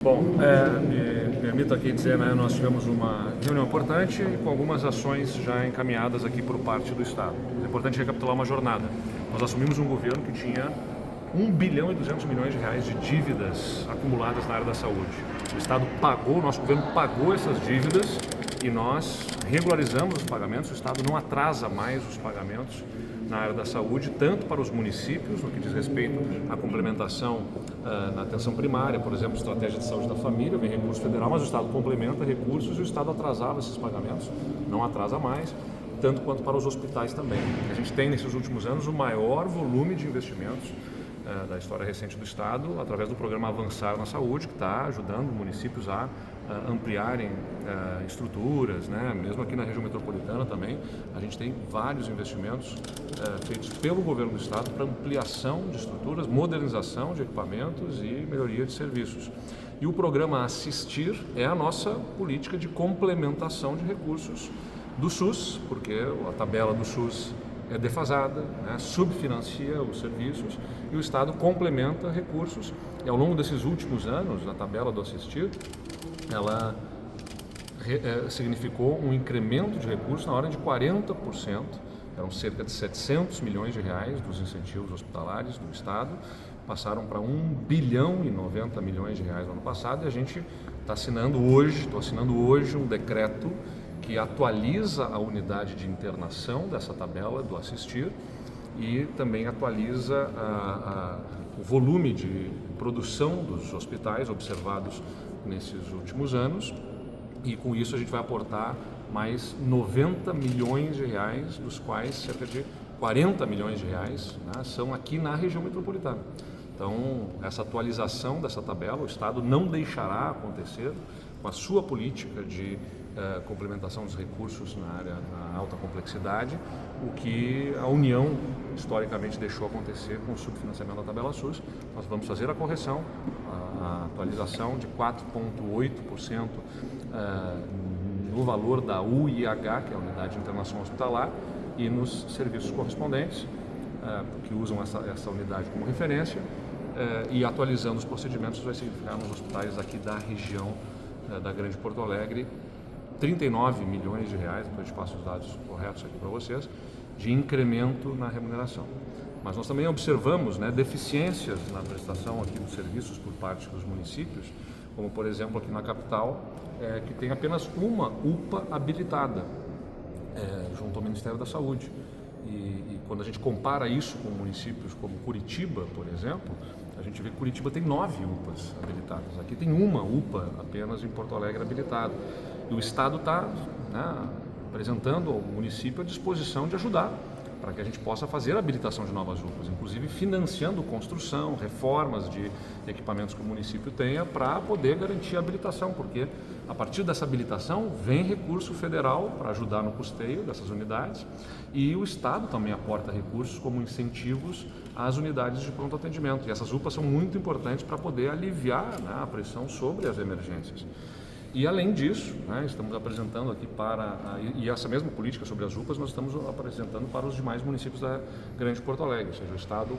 Bom, me permito aqui dizer, nós tivemos uma reunião importante com algumas ações já encaminhadas aqui por parte do Estado. É importante recapitular uma jornada. Nós assumimos um governo que tinha 1 bilhão e 200 milhões de reais de dívidas acumuladas na área da saúde. O Estado pagou, o nosso governo pagou essas dívidas e nós regularizamos os pagamentos. O Estado não atrasa mais os pagamentos na área da saúde, tanto para os municípios, no que diz respeito à complementação na atenção primária, por exemplo, estratégia de saúde da família, vem recurso federal, mas o Estado complementa recursos e o Estado atrasava esses pagamentos, não atrasa mais, tanto quanto para os hospitais também. A gente tem, nesses últimos anos, o maior volume de investimentos da história recente do Estado, através do programa Avançar na Saúde, que está ajudando municípios a ampliarem estruturas, mesmo aqui na região metropolitana também, a gente tem vários investimentos feitos pelo governo do Estado para ampliação de estruturas, modernização de equipamentos e melhoria de serviços. E o programa Assistir é a nossa política de complementação de recursos do SUS, porque a tabela do SUS é defasada, subfinancia os serviços e o Estado complementa recursos. E ao longo desses últimos anos, a tabela do Assistir, ela significou um incremento de recursos na ordem de 40%, eram cerca de 700 milhões de reais dos incentivos hospitalares do Estado, passaram para 1 bilhão e 90 milhões de reais no ano passado e a gente estou assinando hoje um decreto que atualiza a unidade de internação dessa tabela do Assistir e também atualiza o volume de produção dos hospitais observados nesses últimos anos e com isso a gente vai aportar mais 90 milhões de reais, dos quais cerca de 40 milhões de reais são aqui na região metropolitana. Então, essa atualização dessa tabela, o Estado não deixará acontecer com a sua política de complementação dos recursos na área na alta complexidade, o que a União historicamente deixou acontecer com o subfinanciamento da tabela SUS. Nós vamos fazer a correção, a atualização de 4,8% no valor da UIH, que é a Unidade de Internação Hospitalar, e nos serviços correspondentes, que usam essa unidade como referência, e atualizando os procedimentos vai significar nos hospitais aqui da região da Grande Porto Alegre 39 milhões de reais, depois eu passo os dados corretos aqui para vocês, de incremento na remuneração. Mas nós também observamos deficiências na prestação aqui dos serviços por parte dos municípios, como por exemplo aqui na capital, que tem apenas uma UPA habilitada junto ao Ministério da Saúde. E quando a gente compara isso com municípios como Curitiba, por exemplo, a gente vê que Curitiba tem 9 UPAs habilitadas. Aqui tem uma UPA apenas em Porto Alegre habilitada. E o Estado está apresentando ao município a disposição de ajudar para que a gente possa fazer a habilitação de novas UPAs, inclusive financiando construção, reformas de equipamentos que o município tenha para poder garantir a habilitação, porque a partir dessa habilitação vem recurso federal para ajudar no custeio dessas unidades e o Estado também aporta recursos como incentivos às unidades de pronto atendimento. E essas UPAs são muito importantes para poder aliviar a pressão sobre as emergências. E além disso, estamos apresentando aqui e essa mesma política sobre as UPAs nós estamos apresentando para os demais municípios da Grande Porto Alegre, ou seja, o Estado,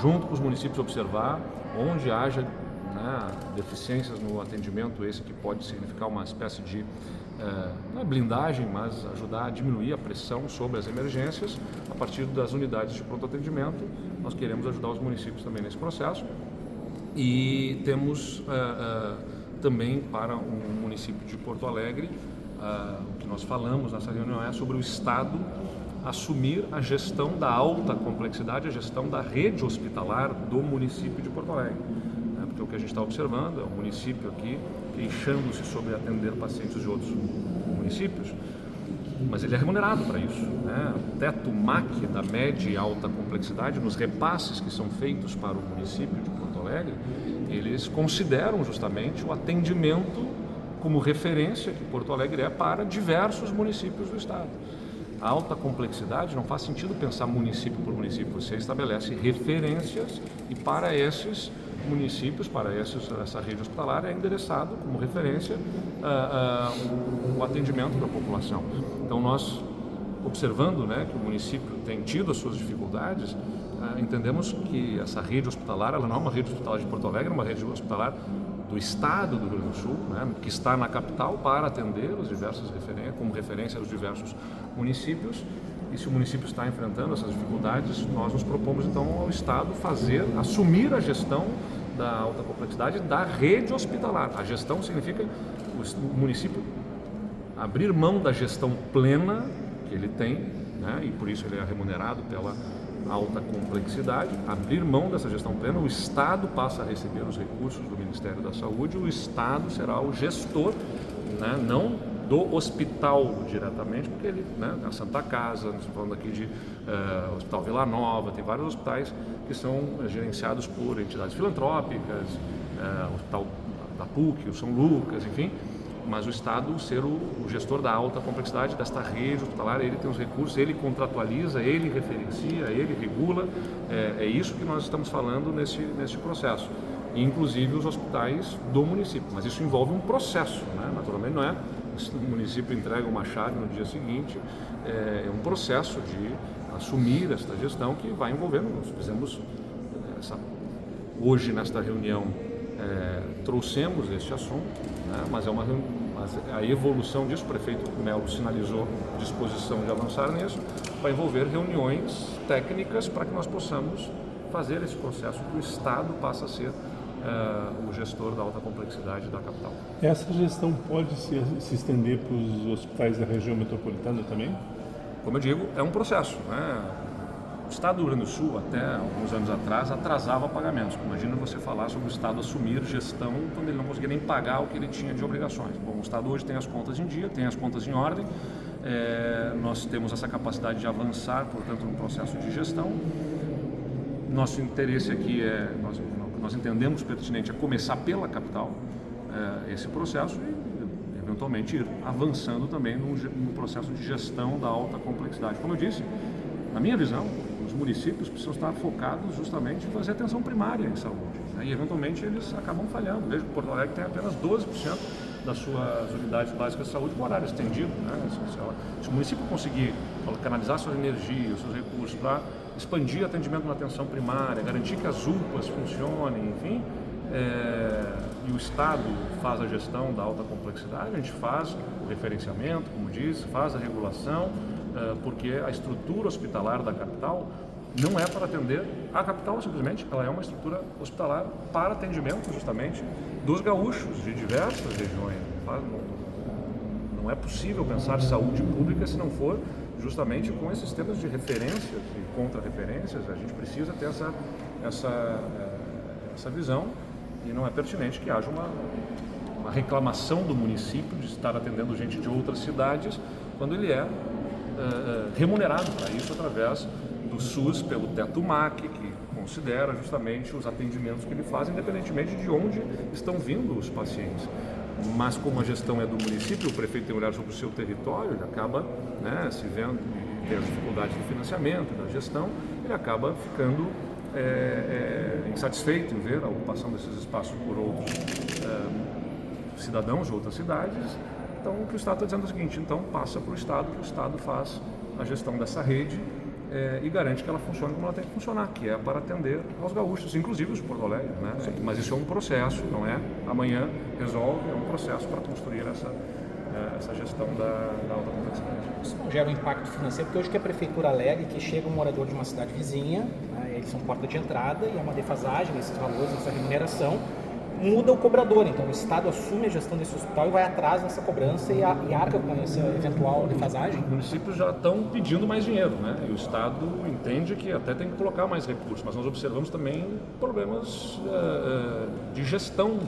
junto com os municípios, observar onde haja deficiências no atendimento, esse que pode significar uma espécie de, não é blindagem, mas ajudar a diminuir a pressão sobre as emergências a partir das unidades de pronto atendimento. Nós queremos ajudar os municípios também nesse processo e temos também para o município de Porto Alegre, o que nós falamos nessa reunião é sobre o Estado assumir a gestão da alta complexidade, a gestão da rede hospitalar do município de Porto Alegre. Porque o que a gente está observando é um município aqui queixando-se sobre atender pacientes de outros municípios, mas ele é remunerado para isso. O teto MAC da média e alta complexidade, nos repasses que são feitos para o município de Porto Alegre, eles consideram justamente o atendimento como referência que Porto Alegre é para diversos municípios do estado. A alta complexidade não faz sentido pensar município por município, você estabelece referências e para esses municípios, para essa rede hospitalar é endereçado como referência o atendimento da população. Então nós, observando que o município tem tido as suas dificuldades, entendemos que essa rede hospitalar, ela não é uma rede hospitalar de Porto Alegre, é uma rede hospitalar do Estado do Rio Grande do Sul, né, que está na capital para atender as diversas como referência aos diversos municípios. E se o município está enfrentando essas dificuldades, nós nos propomos então ao Estado assumir a gestão da alta complexidade da rede hospitalar. A gestão significa o município abrir mão da gestão plena que ele tem, né, e por isso ele é remunerado pela alta complexidade, abrir mão dessa gestão plena, o Estado passa a receber os recursos do Ministério da Saúde, o Estado será o gestor, né, não do hospital diretamente, porque ele, né, a Santa Casa, nós estamos falando aqui de Hospital Vila Nova, tem vários hospitais que são gerenciados por entidades filantrópicas, Hospital da PUC, o São Lucas, enfim, mas o Estado ser o gestor da alta complexidade desta rede hospitalar, ele tem os recursos, ele contratualiza, ele referencia, ele regula, é isso que nós estamos falando nesse processo, inclusive os hospitais do município, mas isso envolve um processo, né? Naturalmente não é o município entrega uma chave no dia seguinte, é um processo de assumir esta gestão que vai envolvendo, nós fizemos hoje nesta reunião, trouxemos este assunto, né, mas a evolução disso, o prefeito Melo sinalizou disposição de avançar nisso, vai envolver reuniões técnicas para que nós possamos fazer esse processo que o Estado passa a ser o gestor da alta complexidade da capital. Essa gestão pode se estender para os hospitais da região metropolitana também? Como eu digo, é um processo, né? O Estado do Rio Grande do Sul, até alguns anos atrás, atrasava pagamentos. Imagina você falar sobre o Estado assumir gestão quando ele não conseguia nem pagar o que ele tinha de obrigações. Bom, o Estado hoje tem as contas em dia, tem as contas em ordem, nós temos essa capacidade de avançar, portanto, no processo de gestão. Nosso interesse aqui nós entendemos pertinente começar pela capital esse processo e, eventualmente, ir avançando também no processo de gestão da alta complexidade. Como eu disse, na minha visão, os municípios precisam estar focados justamente em fazer atenção primária em saúde, né? E eventualmente eles acabam falhando. Veja que Porto Alegre tem apenas 12% das suas unidades básicas de saúde com horário estendido, né? Se o município conseguir canalizar sua energia, os seus recursos para expandir atendimento na atenção primária, garantir que as UPAs funcionem, enfim, e o Estado faz a gestão da alta complexidade, a gente faz o referenciamento, como disse, faz a regulação, porque a estrutura hospitalar da capital não é para atender a capital simplesmente, ela é uma estrutura hospitalar para atendimento justamente dos gaúchos de diversas regiões. Não é possível pensar saúde pública se não for justamente com esses temas de referências e contra-referências. A gente precisa ter essa visão e não é pertinente que haja uma reclamação do município de estar atendendo gente de outras cidades quando ele é remunerado para isso através do SUS pelo teto MAC, que considera justamente os atendimentos que ele faz, independentemente de onde estão vindo os pacientes. Mas como a gestão é do município, o prefeito tem olhar sobre o seu território, ele acaba, né, se vendo e tem as dificuldades do financiamento, da gestão, ele acaba ficando insatisfeito em ver a ocupação desses espaços por outros cidadãos de outras cidades. Então o que o Estado está dizendo é o seguinte, então passa para o Estado, que o Estado faz a gestão dessa rede e garante que ela funcione como ela tem que funcionar, que é para atender aos gaúchos, inclusive os de Porto Alegre, né? Mas isso é um processo, não é amanhã resolve, é um processo para construir essa gestão da alta complexidade. Isso não gera um impacto financeiro, porque hoje que a prefeitura alega que chega um morador de uma cidade vizinha, né, eles são porta de entrada e há uma defasagem nesses valores, nessa remuneração, muda o cobrador, então o Estado assume a gestão desse hospital e vai atrás nessa cobrança e arca com essa eventual defasagem. Os municípios já estão pedindo mais dinheiro, né? E o Estado entende que até tem que colocar mais recursos, mas nós observamos também problemas de gestão.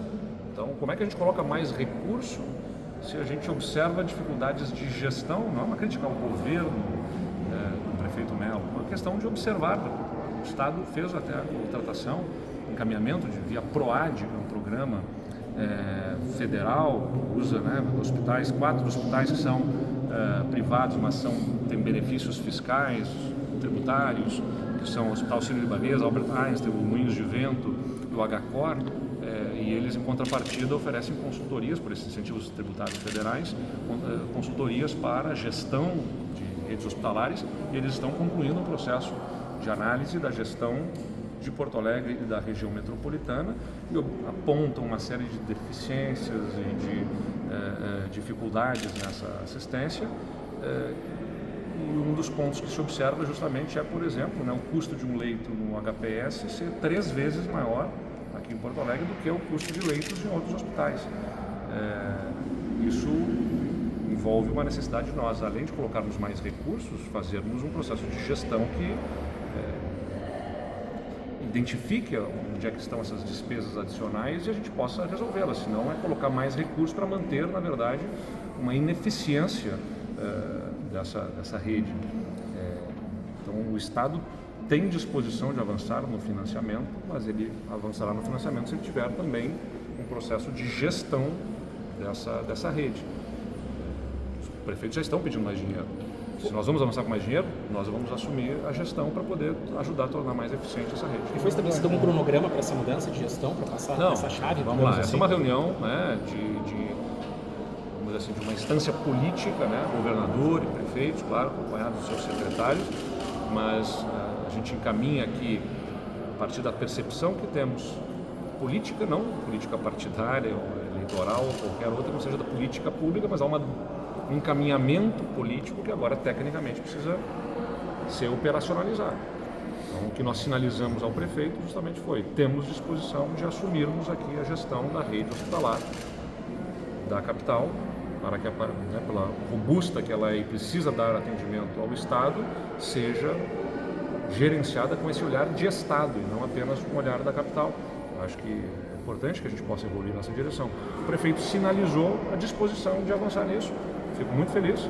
Então, como é que a gente coloca mais recurso se a gente observa dificuldades de gestão? Não é uma crítica ao governo do prefeito Melo, é uma questão de observar. O Estado fez até a contratação, encaminhamento via PROAD, um programa federal, usa, né, hospitais, 4 hospitais que são privados, mas têm benefícios fiscais, tributários, que são o Hospital Sírio-Libanês, Albert Einstein, o Moinhos de Vento e o HCOR, e eles, em contrapartida, oferecem consultorias, por esses incentivos tributários federais, consultorias para a gestão de redes hospitalares, e eles estão concluindo um processo de análise da gestão de Porto Alegre e da região metropolitana e apontam uma série de deficiências e de dificuldades nessa assistência. E um dos pontos que se observa justamente é, por exemplo, o custo de um leito no HPS ser 3 vezes maior aqui em Porto Alegre do que o custo de leitos em outros hospitais. Isso envolve uma necessidade de nós, além de colocarmos mais recursos, fazermos um processo de gestão que identifique onde é que estão essas despesas adicionais e a gente possa resolvê-las, senão é colocar mais recursos para manter, na verdade, uma ineficiência dessa rede. Então, o Estado tem disposição de avançar no financiamento, mas ele avançará no financiamento se ele tiver também um processo de gestão dessa rede. Os prefeitos já estão pedindo mais dinheiro. Se nós vamos avançar com mais dinheiro, nós vamos assumir a gestão para poder ajudar a tornar mais eficiente essa rede. E foi estabelecido um cronograma para essa mudança de gestão, para passar essa chave? Vamos lá, essa é uma reunião de uma instância política, governador e prefeitos, claro, acompanhados dos seus secretários, mas a gente encaminha aqui, a partir da percepção que temos, política, não política partidária, ou eleitoral, ou qualquer outra, não seja da política pública, mas há um encaminhamento político que agora tecnicamente precisa ser operacionalizado. Então, o que nós sinalizamos ao prefeito justamente foi: temos disposição de assumirmos aqui a gestão da rede hospitalar da capital, para que, pela robusta que ela é e precisa dar atendimento ao Estado, seja gerenciada com esse olhar de Estado e não apenas com o olhar da capital. Acho que é importante que a gente possa evoluir nessa direção. O prefeito sinalizou a disposição de avançar nisso, fico muito feliz,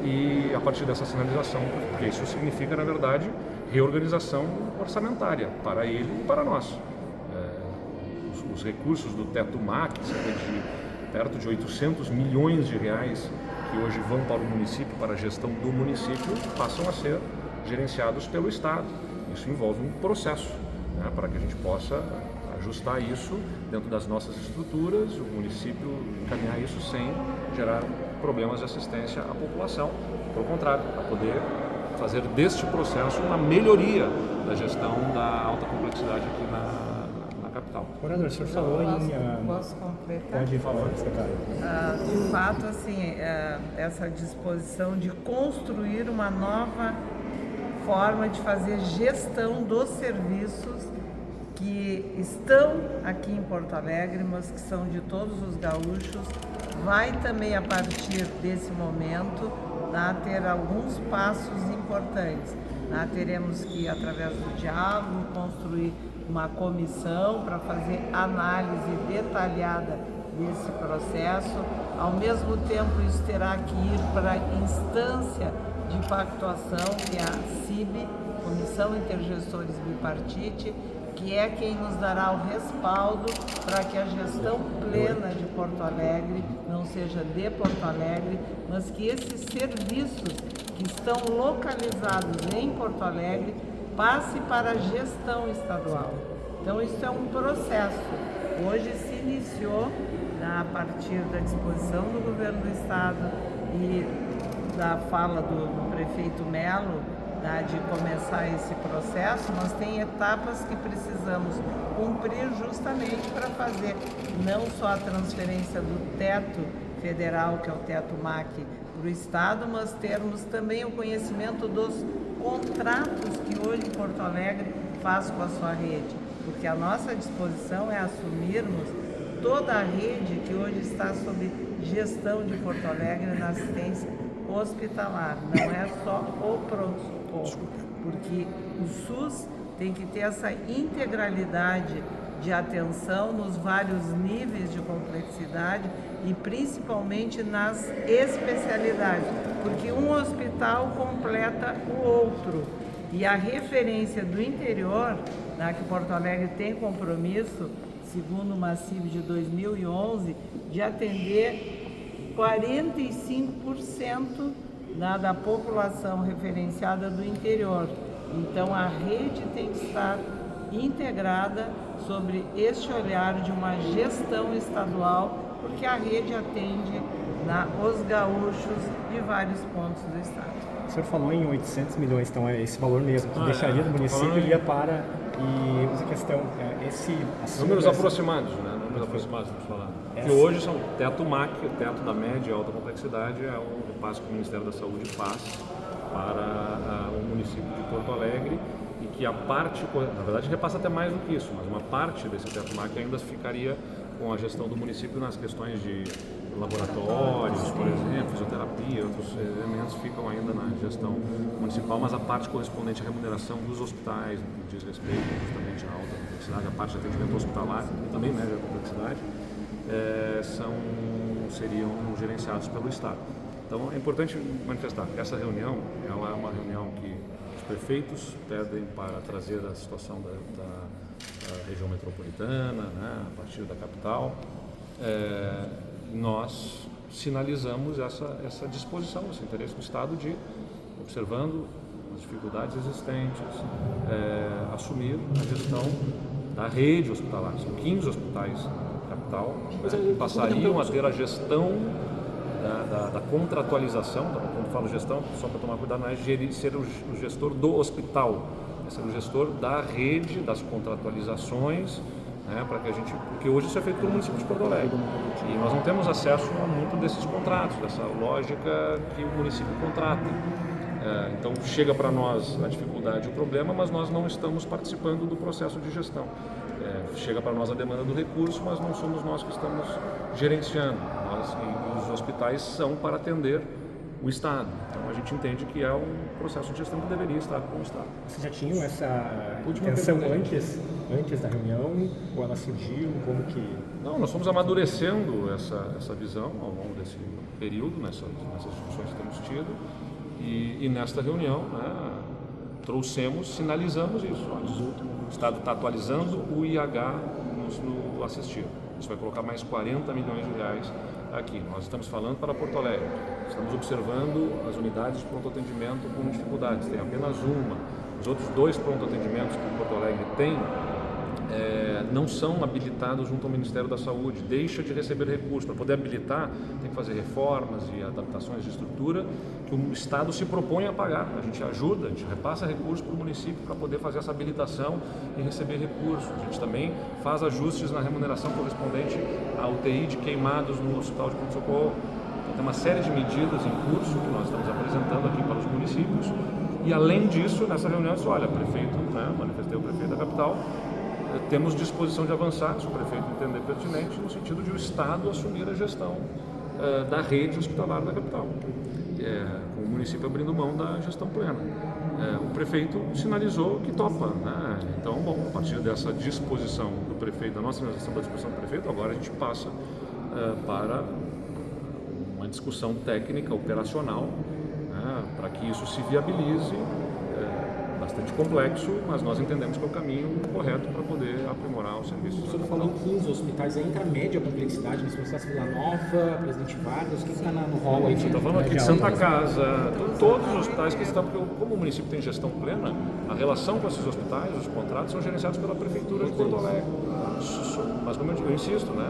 e a partir dessa sinalização, porque isso significa, na verdade, reorganização orçamentária para ele e para nós. Os recursos do teto MAC, perto de 800 milhões de reais que hoje vão para o município, para a gestão do município, passam a ser gerenciados pelo Estado. Isso envolve um processo, para que a gente possa ajustar isso dentro das nossas estruturas, o município encaminhar isso sem gerar problemas de assistência à população. Pelo contrário, para poder fazer deste processo uma melhoria da gestão da alta complexidade aqui na capital. Vereador, o senhor falou Posso completar? Pode falar, secretário. De fato, assim, essa disposição de construir uma nova forma de fazer gestão dos serviços que estão aqui em Porto Alegre, mas que são de todos os gaúchos, vai também, a partir desse momento, ter alguns passos importantes. Teremos que, através do diálogo, construir uma comissão para fazer análise detalhada desse processo. Ao mesmo tempo, isso terá que ir para a instância de pactuação, que é a CIB, Comissão Intergestores Bipartite, que é quem nos dará o respaldo para que a gestão plena de Porto Alegre não seja de Porto Alegre, mas que esses serviços que estão localizados em Porto Alegre passe para a gestão estadual. Então, isso é um processo. Hoje se iniciou, a partir da disposição do governo do Estado e da fala do prefeito Melo, de começar esse processo, mas tem etapas que precisamos cumprir justamente para fazer não só a transferência do teto federal, que é o teto MAC, para o Estado, mas termos também o conhecimento dos contratos que hoje Porto Alegre faz com a sua rede, porque a nossa disposição é assumirmos toda a rede que hoje está sob gestão de Porto Alegre na assistência hospitalar, não é só o pronto-socorro, porque o SUS tem que ter essa integralidade de atenção nos vários níveis de complexidade e principalmente nas especialidades, porque um hospital completa o outro. E a referência do interior, que Porto Alegre tem compromisso, segundo uma CIB de 2011, de atender 45% da população referenciada do interior. Então, a rede tem que estar integrada sobre este olhar de uma gestão estadual, porque a rede atende os gaúchos de vários pontos do estado. O senhor falou em 800 milhões, então é esse valor mesmo, que deixaria do município e ia para E essa questão, Números aproximados, né? Números aproximados, vamos falar. Que hoje são teto MAC, o teto da média e alta complexidade, é o repasse que o Ministério da Saúde faz para o município de Porto Alegre, e que a parte, na verdade repassa até mais do que isso, mas uma parte desse teto MAC ainda ficaria com a gestão do município nas questões de laboratórios, por exemplo, fisioterapia, outros elementos ficam ainda na gestão municipal, mas a parte correspondente à remuneração dos hospitais, no que diz respeito justamente à alta complexidade, a parte de atendimento hospitalar e também média complexidade, seriam gerenciados pelo Estado. Então é importante manifestar que essa reunião ela é uma reunião que os prefeitos pedem para trazer a situação da região metropolitana, né, a partir da capital. Nós sinalizamos essa disposição, esse interesse do Estado de, observando as dificuldades existentes, assumir a gestão da rede hospitalar. São 15 hospitais na capital, que passariam a ter a gestão da contratualização. Quando falo gestão, só para tomar cuidado, não é ser o gestor do hospital, é ser o gestor da rede, das contratualizações, né, para que porque hoje isso é feito pelo município de Porto Alegre e nós não temos acesso a muito desses contratos, dessa lógica que o município contrata. Então chega para nós a dificuldade e o problema, mas nós não estamos participando do processo de gestão. Chega para nós a demanda do recurso, mas não somos nós que estamos gerenciando. E os hospitais são para atender o Estado. Então a gente entende que é um processo de gestão que deveria estar com o Estado. Vocês já tinham essa intenção antes da reunião, ou ela surgiu, como que... Não, nós fomos amadurecendo essa visão ao longo desse período, nessas discussões que temos tido, e nesta reunião, né, sinalizamos isso. O Estado está atualizando o IH no assistir. Isso vai colocar mais 40 milhões de reais aqui. Nós estamos falando para Porto Alegre. Estamos observando as unidades de pronto-atendimento com dificuldades. Tem apenas uma. Os outros 2 pronto-atendimentos que Porto Alegre tem não são habilitados junto ao Ministério da Saúde. Deixa de receber recursos. Para poder habilitar, tem que fazer reformas e adaptações de estrutura que o Estado se propõe a pagar. A gente ajuda, a gente repassa recursos para o município para poder fazer essa habilitação e receber recursos. A gente também faz ajustes na remuneração correspondente à UTI de queimados no Hospital de Pronto-Socorro. Então, tem uma série de medidas em curso que nós estamos apresentando aqui para os municípios. E além disso, nessa reunião, eu disse, olha, prefeito, né, manifestei o prefeito da capital, temos disposição de avançar, se o prefeito entender pertinente, no sentido de o Estado assumir a gestão da rede hospitalar da capital, com o município abrindo mão da gestão plena. O prefeito sinalizou que topa, né? Então, bom, a partir dessa disposição do prefeito, da nossa sinalização da disposição do prefeito, agora a gente passa para uma discussão técnica, operacional, né, para que isso se viabilize. Bastante complexo, mas nós entendemos que é o caminho correto para poder aprimorar o serviço. O senhor falou em 15 hospitais, aí entra a média complexidade nesse processo, Vila Nova, Presidente Vargas, o que está no rol aí? Você está falando aqui de Santa Casa, todos os hospitais que estão, porque como o município tem gestão plena, a relação com esses hospitais, os contratos são gerenciados pela Prefeitura de Porto Alegre. Mas como eu insisto, né,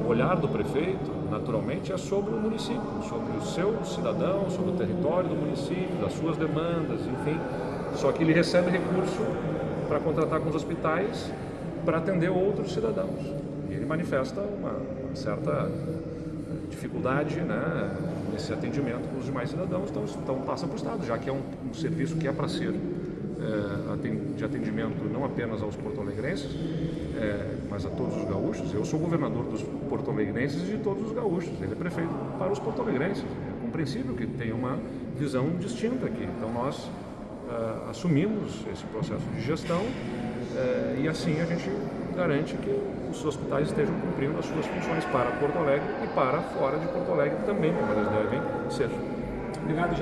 o olhar do prefeito, naturalmente, é sobre o município, sobre o seu cidadão, sobre o território do município, das suas demandas, enfim. Só que ele recebe recurso para contratar com os hospitais para atender outros cidadãos. E ele manifesta uma certa dificuldade, né, nesse atendimento com os demais cidadãos, então passa para o Estado, já que é um serviço que é para ser de atendimento não apenas aos porto-alegrenses, mas a todos os gaúchos. Eu sou governador dos porto-alegrenses e de todos os gaúchos. Ele é prefeito para os porto-alegrenses. É compreensível que tenha uma visão distinta aqui. Então nós assumimos esse processo de gestão e assim a gente garante que os hospitais estejam cumprindo as suas funções para Porto Alegre e para fora de Porto Alegre também, como eles devem ser. Obrigado,